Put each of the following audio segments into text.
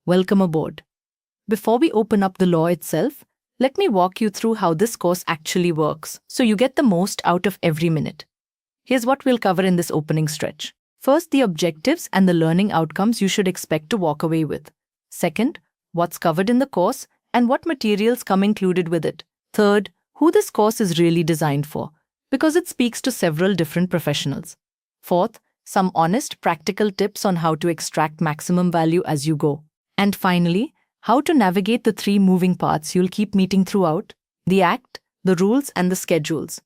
Welcome aboard. Before we open up the law itself, let me walk you through how this course actually works so you get the most out of every minute. Here's what we'll cover in this opening stretch. First, the objectives and the learning outcomes you should expect to walk away with. Second, what's covered in the course and what materials come included with it. Third, who this course is really designed for, because it speaks to several different professionals. Fourth, some honest, practical tips on how to extract maximum value as you go. And finally, how to navigate the three moving parts you'll keep meeting throughout: the act, the rules, and the schedules.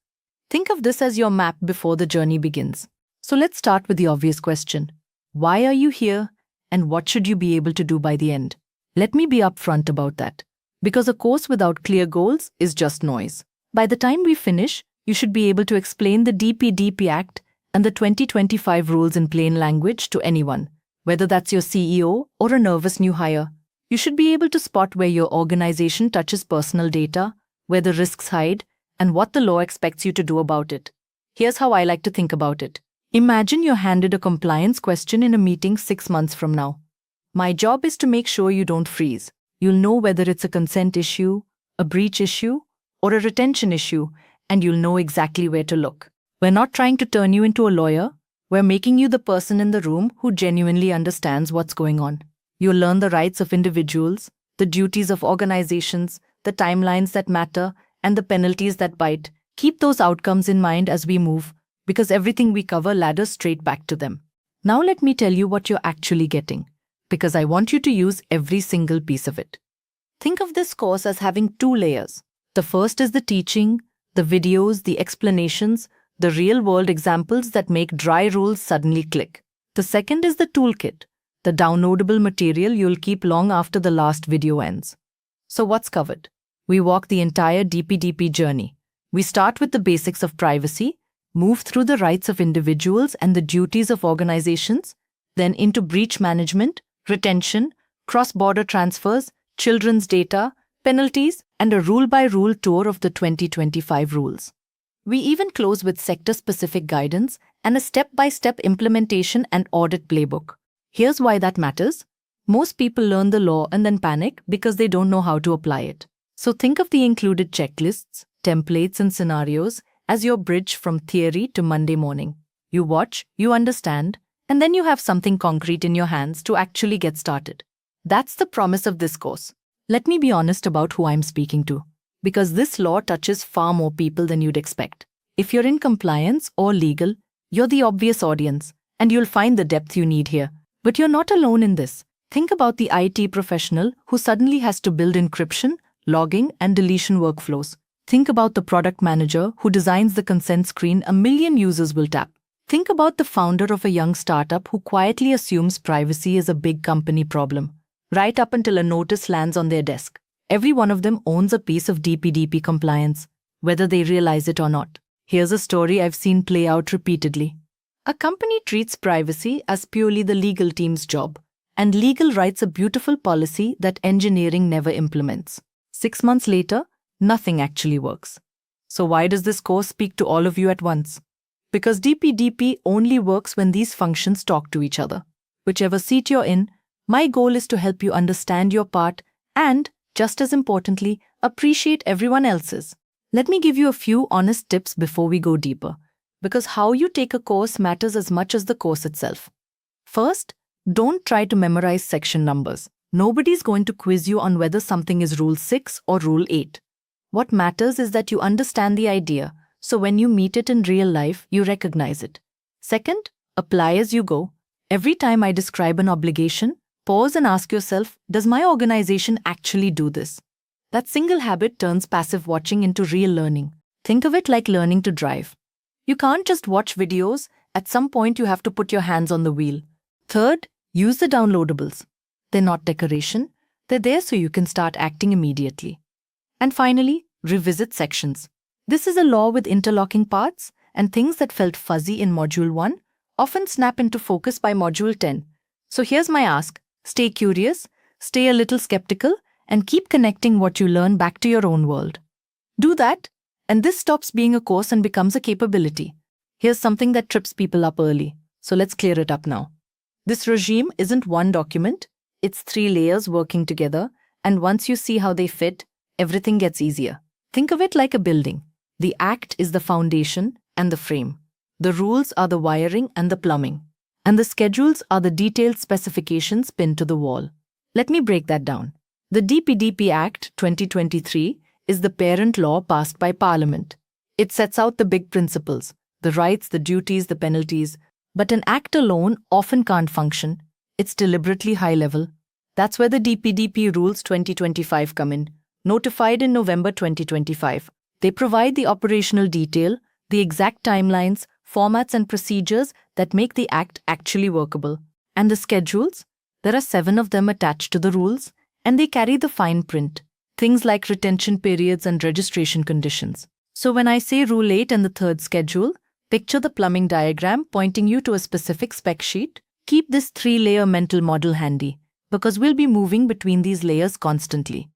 Think of this as your map before the journey begins. So let's start with the obvious question. Why are you here, and what should you be able to do by the end? Let me be upfront about that. Because a course without clear goals is just noise. By the time we finish, you should be able to explain the DPDP Act and the 2025 rules in plain language to anyone, whether that's your CEO or a nervous new hire. You should be able to spot where your organization touches personal data, where the risks hide, and what the law expects you to do about it. Here's how I like to think about it. Imagine you're handed a compliance question in a meeting 6 months from now. My job is to make sure you don't freeze. You'll know whether it's a consent issue, a breach issue, or a retention issue, and you'll know exactly where to look. We're not trying to turn you into a lawyer. We're making you the person in the room who genuinely understands what's going on. You'll learn the rights of individuals, the duties of organizations, the timelines that matter, and the penalties that bite. Keep those outcomes in mind as we move, because everything we cover ladders straight back to them. Now let me tell you what you're actually getting, because I want you to use every single piece of it. Think of this course as having 2 layers. The first is the teaching, the videos, the explanations, the real-world examples that make dry rules suddenly click. The second is the toolkit, the downloadable material you'll keep long after the last video ends. So what's covered? We walk the entire DPDP journey. We start with the basics of privacy, move through the rights of individuals and the duties of organizations, then into breach management, retention, cross-border transfers, children's data, penalties, and a rule-by-rule tour of the 2025 rules. We even close with sector-specific guidance and a step-by-step implementation and audit playbook. Here's why that matters. Most people learn the law and then panic because they don't know how to apply it. So think of the included checklists, templates, and scenarios as your bridge from theory to Monday morning. You watch, you understand, and then you have something concrete in your hands to actually get started. That's the promise of this course. Let me be honest about who I'm speaking to, because this law touches far more people than you'd expect. If you're in compliance or legal, you're the obvious audience, and you'll find the depth you need here. But you're not alone in this. Think about the IT professional who suddenly has to build encryption, logging, and deletion workflows. Think about the product manager who designs the consent screen a million users will tap. Think about the founder of a young startup who quietly assumes privacy is a big company problem, right up until a notice lands on their desk. Every one of them owns a piece of DPDP compliance, whether they realize it or not. Here's a story I've seen play out repeatedly. A company treats privacy as purely the legal team's job, and legal writes a beautiful policy that engineering never implements. 6 months later, nothing actually works. So why does this course speak to all of you at once? Because DPDP only works when these functions talk to each other. Whichever seat you're in, my goal is to help you understand your part and, just as importantly, appreciate everyone else's. Let me give you a few honest tips before we go deeper, because how you take a course matters as much as the course itself. First, don't try to memorize section numbers. Nobody's going to quiz you on whether something is Rule 6 or Rule 8. What matters is that you understand the idea, so when you meet it in real life, you recognize it. Second, apply as you go. Every time I describe an obligation, pause and ask yourself, does my organization actually do this? That single habit turns passive watching into real learning. Think of it like learning to drive. You can't just watch videos. At some point, you have to put your hands on the wheel. Third, use the downloadables. They're not decoration. They're there so you can start acting immediately. And finally, revisit sections. This is a law with interlocking parts, and things that felt fuzzy in Module 1 often snap into focus by Module 10. So here's my ask. Stay curious, stay a little skeptical, and keep connecting what you learn back to your own world. Do that, and this stops being a course and becomes a capability. Here's something that trips people up early, so let's clear it up now. This regime isn't one document, It's 3 layers working together, and once you see how they fit, everything gets easier. Think of it like a building. The act is the foundation and the frame. The rules are the wiring and the plumbing. And the schedules are the detailed specifications pinned to the wall. Let me break that down. The DPDP Act 2023 is the parent law passed by Parliament. It sets out the big principles, the rights, the duties, the penalties. But an act alone often can't function. It's deliberately high level. That's where the DPDP Rules 2025 come in, notified in November 2025. They provide the operational detail, the exact timelines, formats and procedures that make the act actually workable. And the schedules? There are 7 of them attached to the rules, and they carry the fine print, things like retention periods and registration conditions. So when I say Rule 8 and the third schedule, picture the plumbing diagram pointing you to a specific spec sheet. Keep this 3-layer mental model handy, because we'll be moving between these layers constantly.